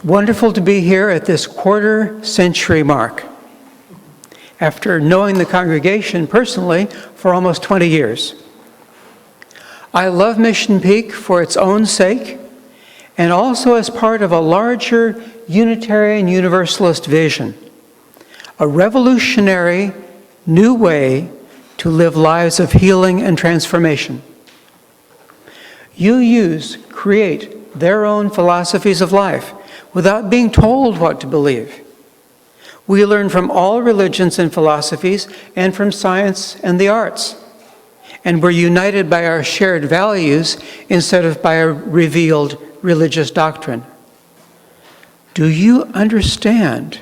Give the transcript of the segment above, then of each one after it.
It's wonderful to be here at this quarter-century mark, after knowing the congregation personally for almost 20 years. I love Mission Peak for its own sake, and also as part of a larger Unitarian Universalist vision, a revolutionary new way to live lives of healing and transformation. UUs create their own philosophies of life without being told what to believe. We learn from all religions and philosophies and from science and the arts. And we're united by our shared values instead of by a revealed religious doctrine. Do you understand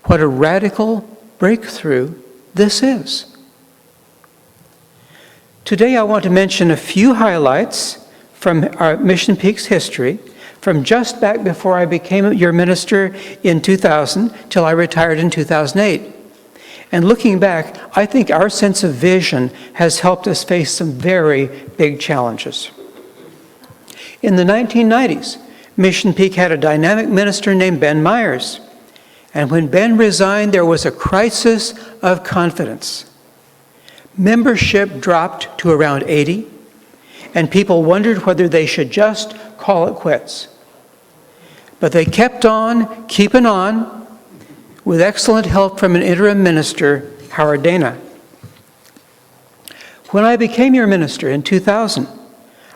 what a radical breakthrough this is? Today I want to mention a few highlights from our Mission Peak's history, from just back before I became your minister in 2000 till I retired in 2008. And looking back, I think our sense of vision has helped us face some very big challenges. In the 1990s, Mission Peak had a dynamic minister named Ben Myers. And when Ben resigned, there was a crisis of confidence. Membership dropped to around 80, and people wondered whether they should just call it quits. But they kept on keeping on with excellent help from an interim minister, Howard Dana. When I became your minister in 2000,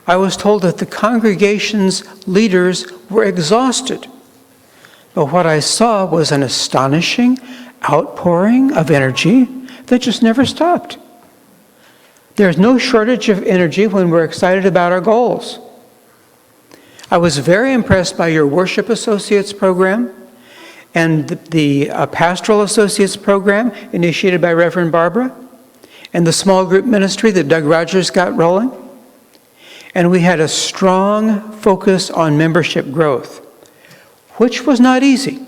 I was told that the congregation's leaders were exhausted. But what I saw was an astonishing outpouring of energy that just never stopped. There's no shortage of energy when we're excited about our goals. I was very impressed by your Worship Associates program and the Pastoral Associates program initiated by Reverend Barbara, and the small group ministry that Doug Rogers got rolling. And we had a strong focus on membership growth, which was not easy.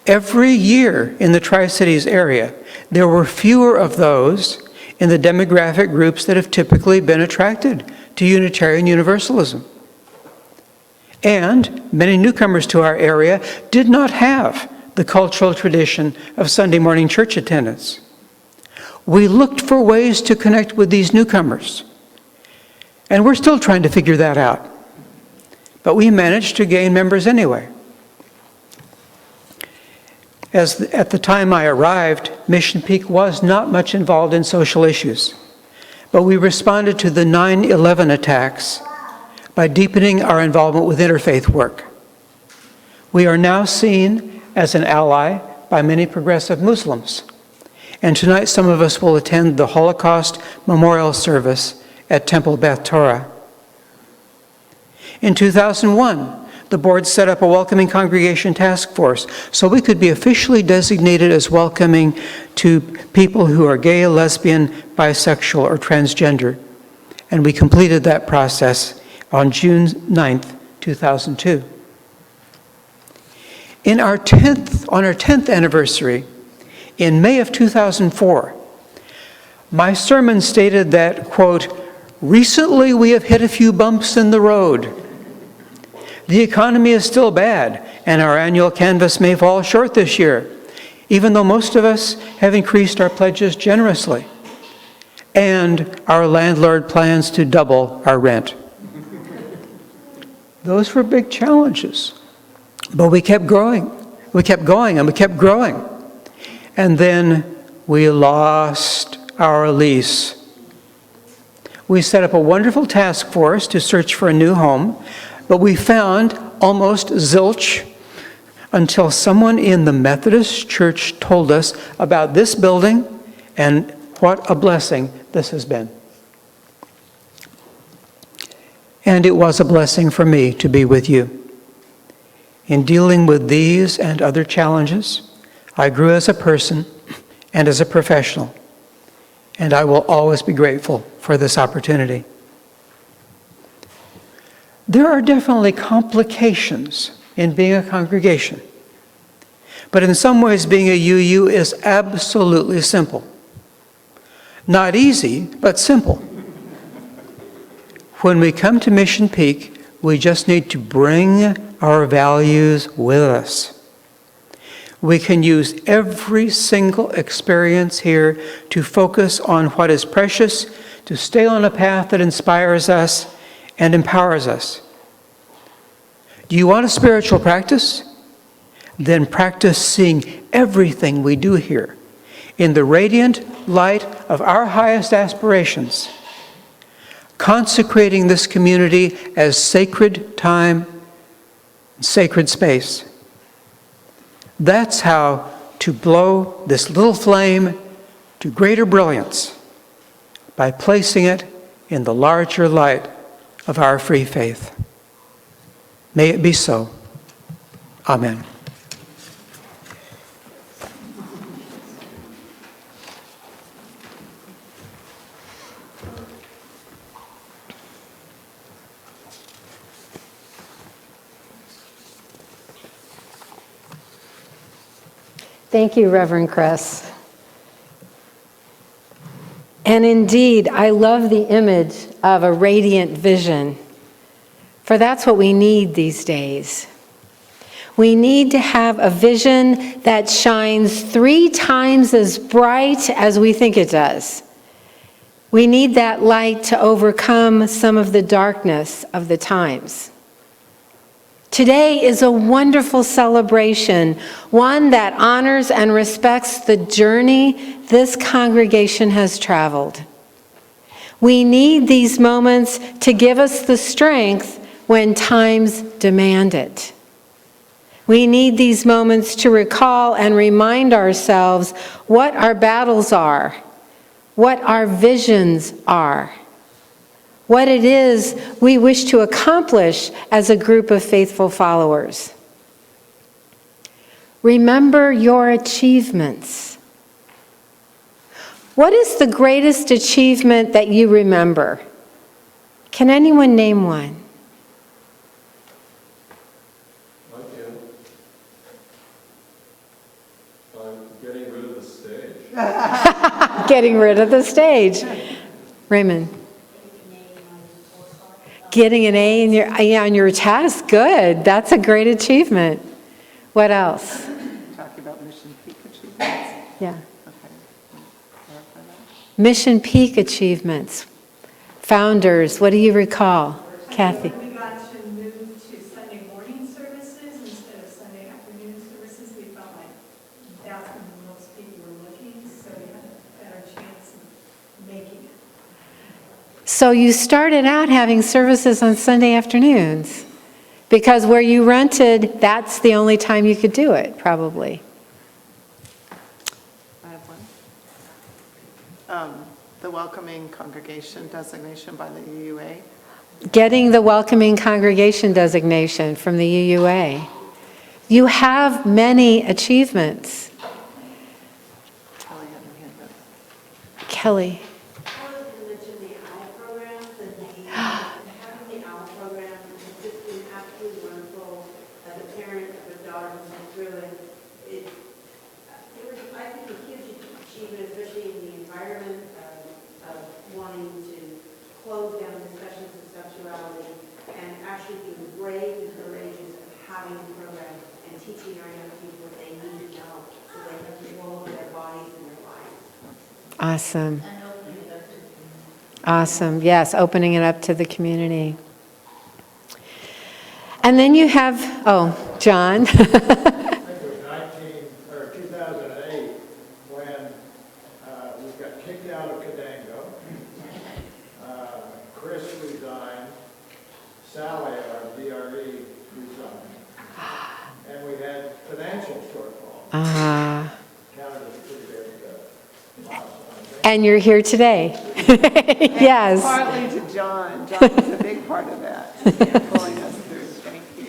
Every year in the Tri-Cities area, there were fewer of those in the demographic groups that have typically been attracted to Unitarian Universalism. And many newcomers to our area did not have the cultural tradition of Sunday morning church attendance. We looked for ways to connect with these newcomers, and we're still trying to figure that out. But we managed to gain members anyway. At the time I arrived, Mission Peak was not much involved in social issues, but we responded to the 9/11 attacks by deepening our involvement with interfaith work. We are now seen as an ally by many progressive Muslims, and tonight some of us will attend the Holocaust Memorial Service at Temple Beth Torah. In 2001, the board set up a welcoming congregation task force so we could be officially designated as welcoming to people who are gay, lesbian, bisexual, or transgender. And we completed that process on June 9th, 2002. On our 10th anniversary, in May of 2004, my sermon stated that, quote, "Recently we have hit a few bumps in the road. The economy is still bad, and our annual canvass may fall short this year, even though most of us have increased our pledges generously. And our landlord plans to double our rent." Those were big challenges, but we kept growing. We kept going, and we kept growing. And then we lost our lease. We set up a wonderful task force to search for a new home, but we found almost zilch until someone in the Methodist Church told us about this building, and what a blessing this has been. And it was a blessing for me to be with you. In dealing with these and other challenges, I grew as a person and as a professional, and I will always be grateful for this opportunity. There are definitely complications in being a congregation, but in some ways being a UU is absolutely simple. Not easy, but simple. When we come to Mission Peak, we just need to bring our values with us. We can use every single experience here to focus on what is precious, to stay on a path that inspires us and empowers us. Do you want a spiritual practice? Then practice seeing everything we do here in the radiant light of our highest aspirations, consecrating this community as sacred time, sacred space. That's how to blow this little flame to greater brilliance, by placing it in the larger light of our free faith. May it be so. Amen. Thank you, Reverend Chris. And indeed, I love the image of a radiant vision, for that's what we need these days. We need to have a vision that shines 3 times as bright as we think it does. We need that light to overcome some of the darkness of the times. Today is a wonderful celebration, one that honors and respects the journey this congregation has traveled. We need these moments to give us the strength when times demand it. We need these moments to recall and remind ourselves what our battles are, what our visions are, what it is we wish to accomplish as a group of faithful followers. Remember your achievements. What is the greatest achievement that you remember? Can anyone name one? I can. I'm getting rid of the stage. Getting rid of the stage. Raymond. Getting an A on your test, good. That's a great achievement. What else? Talking about Mission Peak achievements? Yeah. Okay. Clarify that. Mission Peak achievements. Founders, what do you recall? Kathy. We got to move to Sunday morning services instead of Sunday afternoon services. We felt like that's when most people were looking, so we had a better chance of making it. So you started out having services on Sunday afternoons because where you rented, that's the only time you could do it, probably. I have one. The welcoming congregation designation by the UUA. Getting the welcoming congregation designation from the UUA. You have many achievements. Kelly had her hand up. Kelly. I was going to mention the OWL program, having the OWL program has just been absolutely wonderful. As a parent of a daughter who's been through it, it was, I think, a huge achievement, especially in the environment of wanting to close down discussions of sexuality and actually being brave and courageous of having the program and teaching our young people what they need to know so they can control their bodies and their lives. Awesome. Awesome. Yes, opening it up to the community. And then you have, John. I think it was 2008 when we got kicked out of Cadango. Chris resigned, Sally, our DRE, resigned, and we had financial shortfall. Counted as a pretty big milestone. And you're here today. Yes. Partly to John. John was a big part of that, pulling us through. Thank you.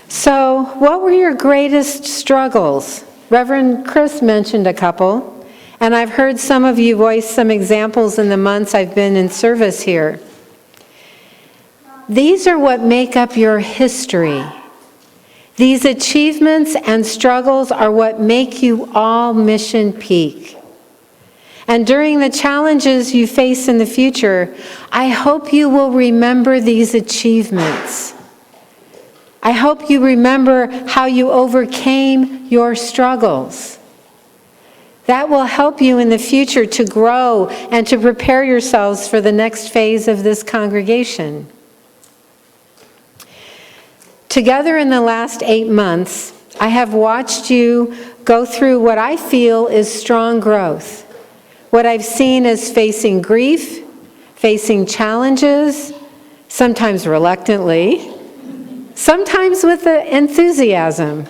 So, what were your greatest struggles? Reverend Chris mentioned a couple, and I've heard some of you voice some examples in the months I've been in service here. These are what make up your history. These achievements and struggles are what make you all Mission Peak. And during the challenges you face in the future, I hope you will remember these achievements. I hope you remember how you overcame your struggles. That will help you in the future to grow and to prepare yourselves for the next phase of this congregation. Together in the last 8 months, I have watched you go through what I feel is strong growth. What I've seen is facing grief, facing challenges, sometimes reluctantly, sometimes with enthusiasm.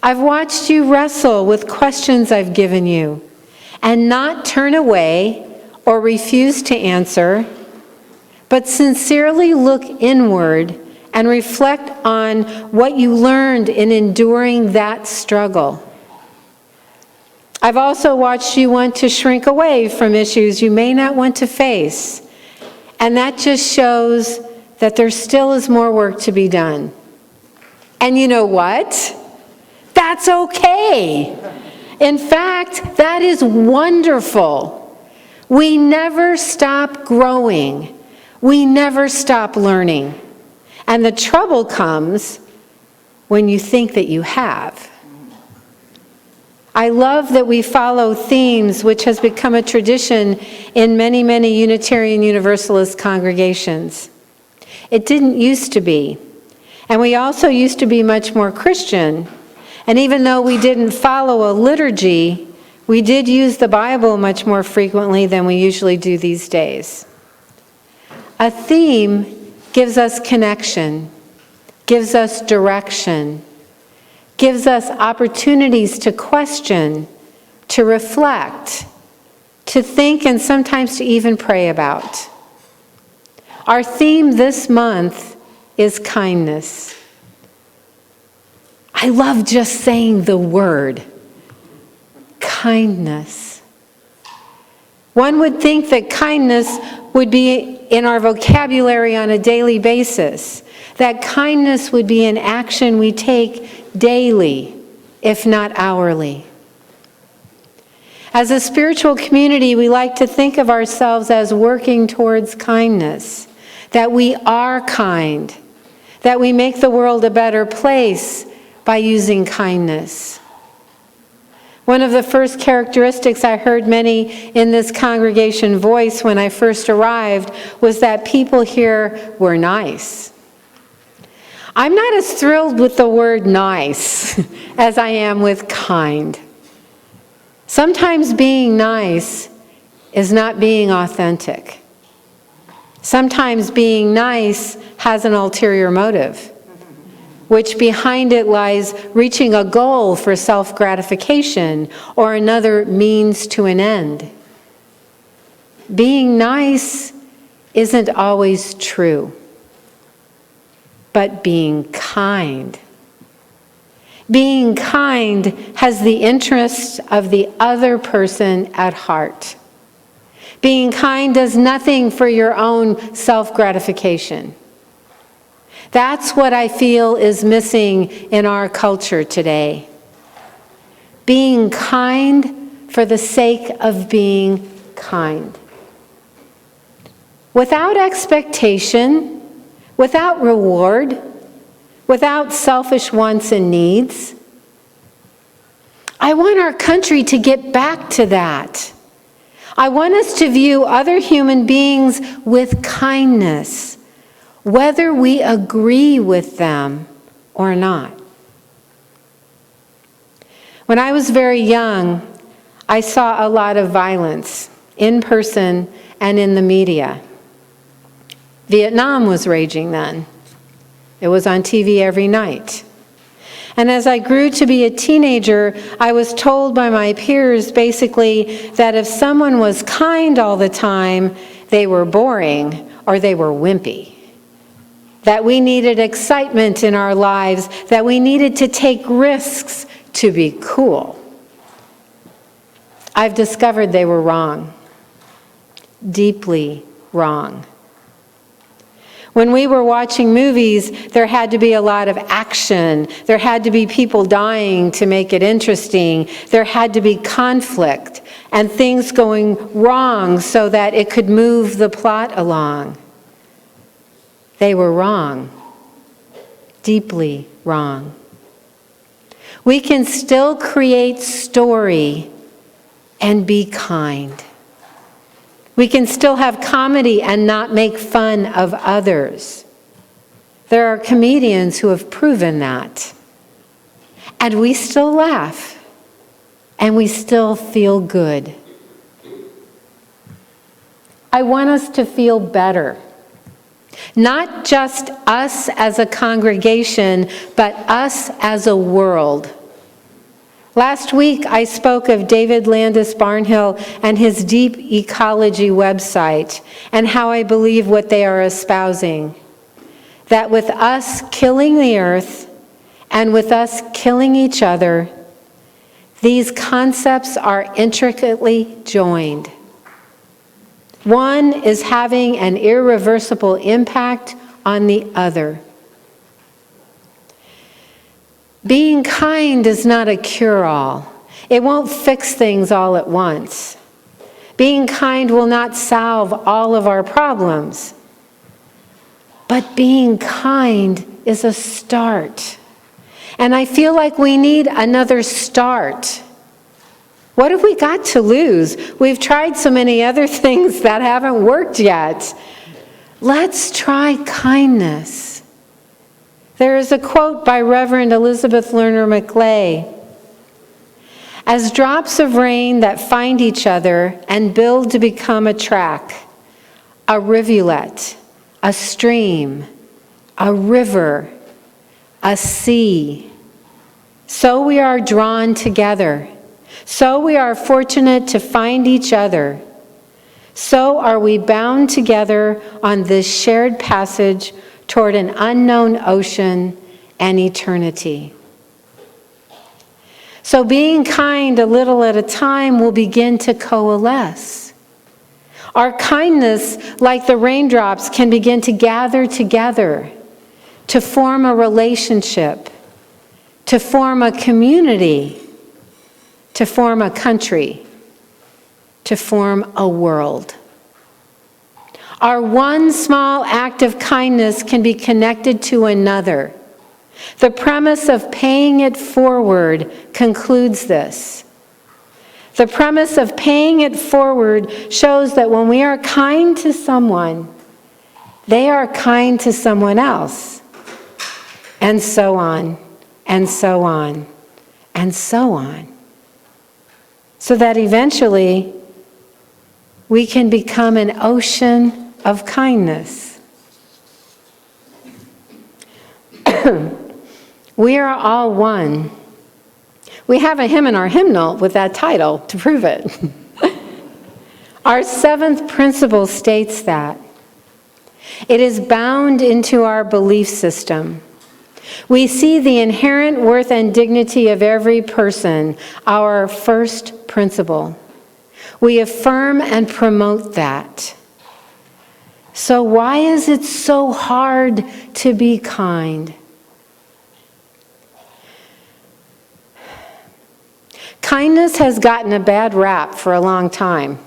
I've watched you wrestle with questions I've given you and not turn away or refuse to answer, but sincerely look inward and reflect on what you learned in enduring that struggle. I've also watched you want to shrink away from issues you may not want to face, and that just shows that there still is more work to be done. And you know what? That's okay. In fact, that is wonderful. We never stop growing. We never stop learning. And the trouble comes when you think that you have. I love that we follow themes which has become a tradition in many, many Unitarian Universalist congregations. It didn't used to be. And we also used to be much more Christian. And even though we didn't follow a liturgy, we did use the Bible much more frequently than we usually do these days. A theme gives us connection, gives us direction, gives us opportunities to question, to reflect, to think, and sometimes to even pray about. Our theme this month is kindness. I love just saying the word, kindness. One would think that kindness would be in our vocabulary on a daily basis, that kindness would be an action we take daily, if not hourly. As a spiritual community, we like to think of ourselves as working towards kindness, that we are kind, that we make the world a better place by using kindness. One of the first characteristics I heard many in this congregation voice when I first arrived was that people here were nice. I'm not as thrilled with the word nice as I am with kind. Sometimes being nice is not being authentic. Sometimes being nice has an ulterior motive, which behind it lies reaching a goal for self-gratification or another means to an end. Being nice isn't always true, but being kind. Being kind has the interests of the other person at heart. Being kind does nothing for your own self-gratification. That's what I feel is missing in our culture today. Being kind for the sake of being kind. Without expectation, without reward, without selfish wants and needs. I want our country to get back to that. I want us to view other human beings with kindness, whether we agree with them or not. When I was very young, I saw a lot of violence in person and in the media. Vietnam was raging then. It was on TV every night. And as I grew to be a teenager, I was told by my peers basically that if someone was kind all the time, they were boring or they were wimpy. That we needed excitement in our lives, that we needed to take risks to be cool. I've discovered they were wrong. Deeply wrong. When we were watching movies, there had to be a lot of action. There had to be people dying to make it interesting. There had to be conflict and things going wrong so that it could move the plot along. They were wrong. deeply wrong. We can still create story and be kind. We can still have comedy and not make fun of others. There are comedians who have proven that. And we still laugh. And we still feel good. I want us to feel better. Not just us as a congregation, but us as a world. Last week, I spoke of David Landis Barnhill and his Deep Ecology website and how I believe what they are espousing. That with us killing the earth and with us killing each other, these concepts are intricately joined. One is having an irreversible impact on the other. Being kind is not a cure-all. It won't fix things all at once. Being kind will not solve all of our problems. But being kind is a start. And I feel like we need another start. What have we got to lose? We've tried so many other things that haven't worked yet. Let's try kindness. There is a quote by Reverend Elizabeth Lerner McClay. As drops of rain that find each other and build to become a track, a rivulet, a stream, a river, a sea, so we are drawn together. So we are fortunate to find each other. So are we bound together on this shared passage toward an unknown ocean and eternity. So being kind a little at a time will begin to coalesce. Our kindness, like the raindrops, can begin to gather together, to form a relationship, to form a community, to form a country, to form a world. Our one small act of kindness can be connected to another. The premise of paying it forward concludes this. The premise of paying it forward shows that when we are kind to someone, they are kind to someone else, and so on, and so on, and so on. So that eventually we can become an ocean of kindness. We are all one. We have a hymn in our hymnal with that title to prove it. Our seventh principle states that. It is bound into our belief system. We see the inherent worth and dignity of every person, our first principle. We affirm and promote that. So why is it so hard to be kind? Kindness has gotten a bad rap for a long time.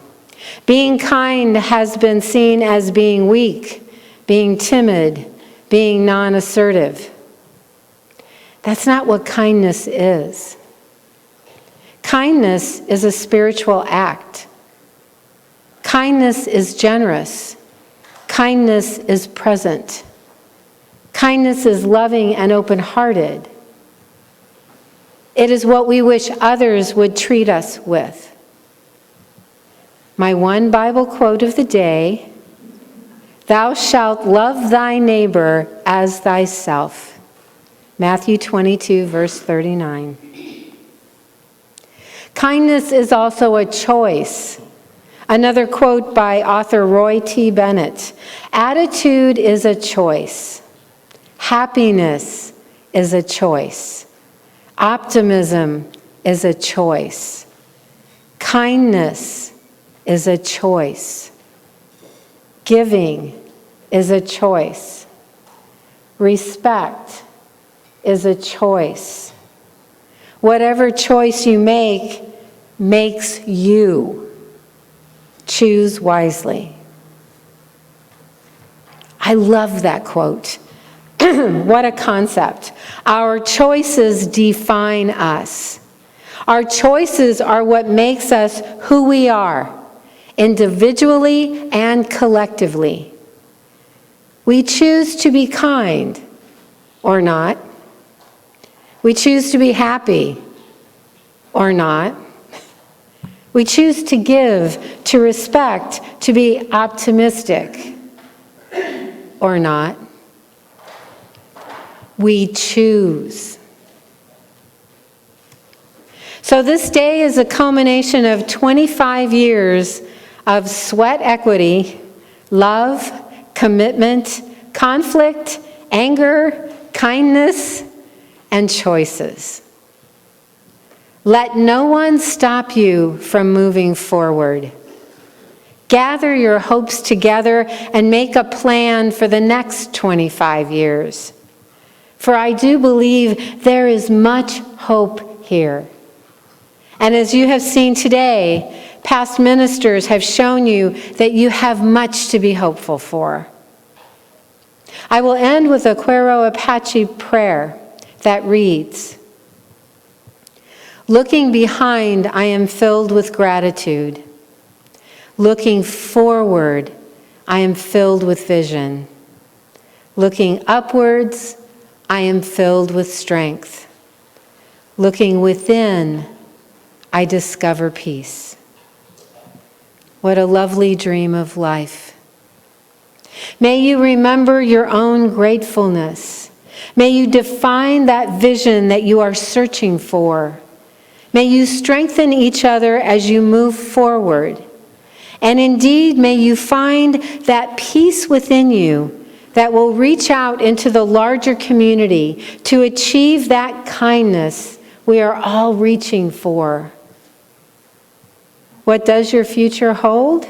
Being kind has been seen as being weak, being timid, being non-assertive. That's not what kindness is. Kindness is a spiritual act. Kindness is generous. Kindness is present. Kindness is loving and open-hearted. It is what we wish others would treat us with. My one Bible quote of the day, "Thou shalt love thy neighbor as thyself." Matthew 22, verse 39. Kindness is also a choice. Another quote by author Roy T. Bennett. Attitude is a choice. Happiness is a choice. Optimism is a choice. Kindness is a choice. Giving is a choice. Respect is a choice. Whatever choice you make makes you. Choose wisely. I love that quote. What a concept. Our choices define us. Our choices are what makes us who we are, individually and collectively. We choose to be kind or not. We choose to be happy or not. We choose to give, to respect, to be optimistic or not. We choose. So this day is a culmination of 25 years of sweat equity, love, commitment, conflict, anger, kindness, and choices. Let no one stop you from moving forward. Gather your hopes together and make a plan for the next 25 years. For I do believe there is much hope here. And as you have seen today, past ministers have shown you that you have much to be hopeful for. I will end with a Cuero Apache prayer that reads, "Looking behind, I am filled with gratitude. Looking forward, I am filled with vision. Looking upwards, I am filled with strength. Looking within, I discover peace." What a lovely dream of life. May you remember your own gratefulness. May you define that vision that you are searching for. May you strengthen each other as you move forward. And indeed, may you find that peace within you that will reach out into the larger community to achieve that kindness we are all reaching for. What does your future hold?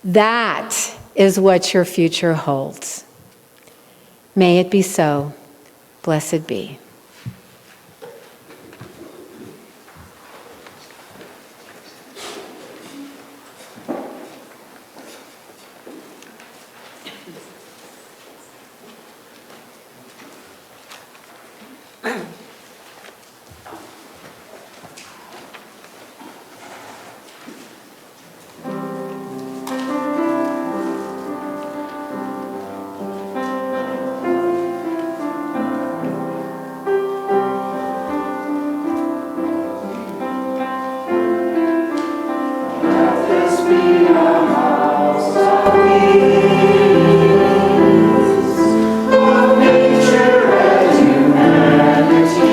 That is what your future holds. May it be so. Blessed be. Nature and humanity.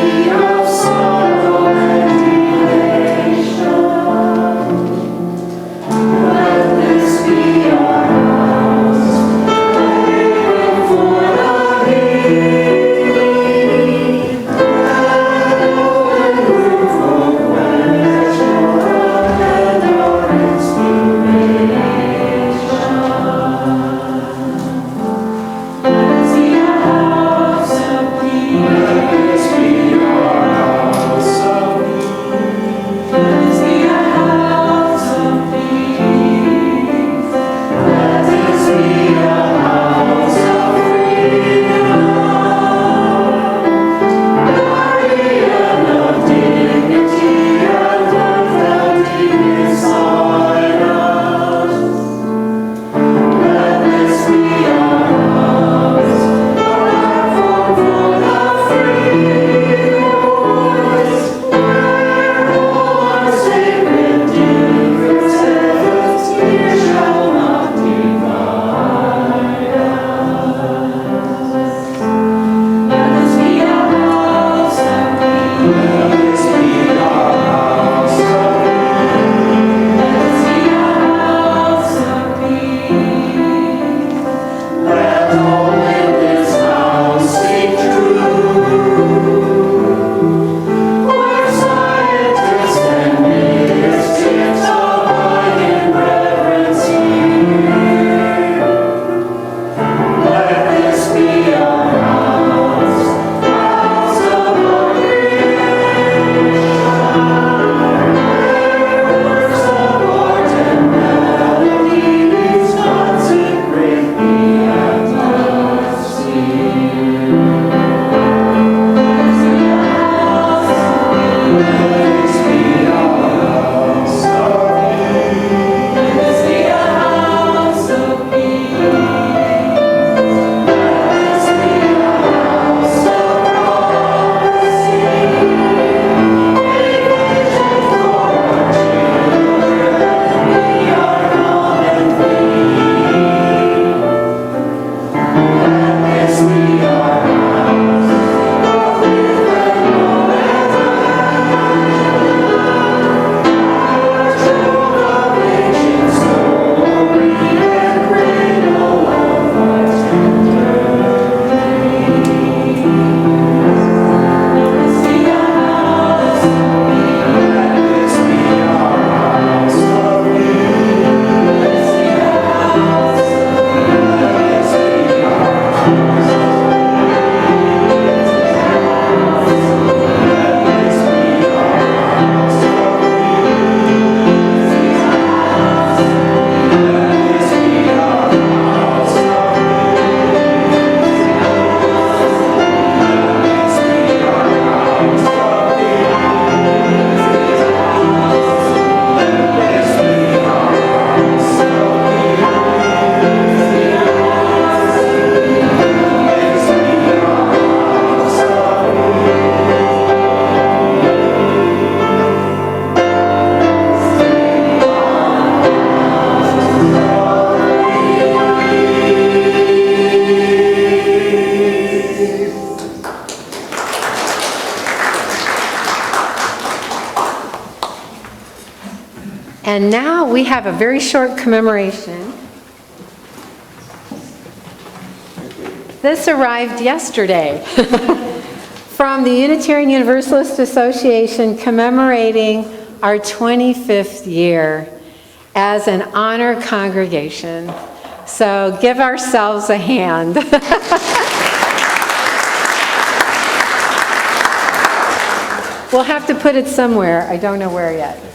And now we have a very short commemoration. This arrived yesterday from the Unitarian Universalist Association commemorating our 25th year as an honor congregation. So give ourselves a hand. We'll have to put it somewhere. I don't know where yet.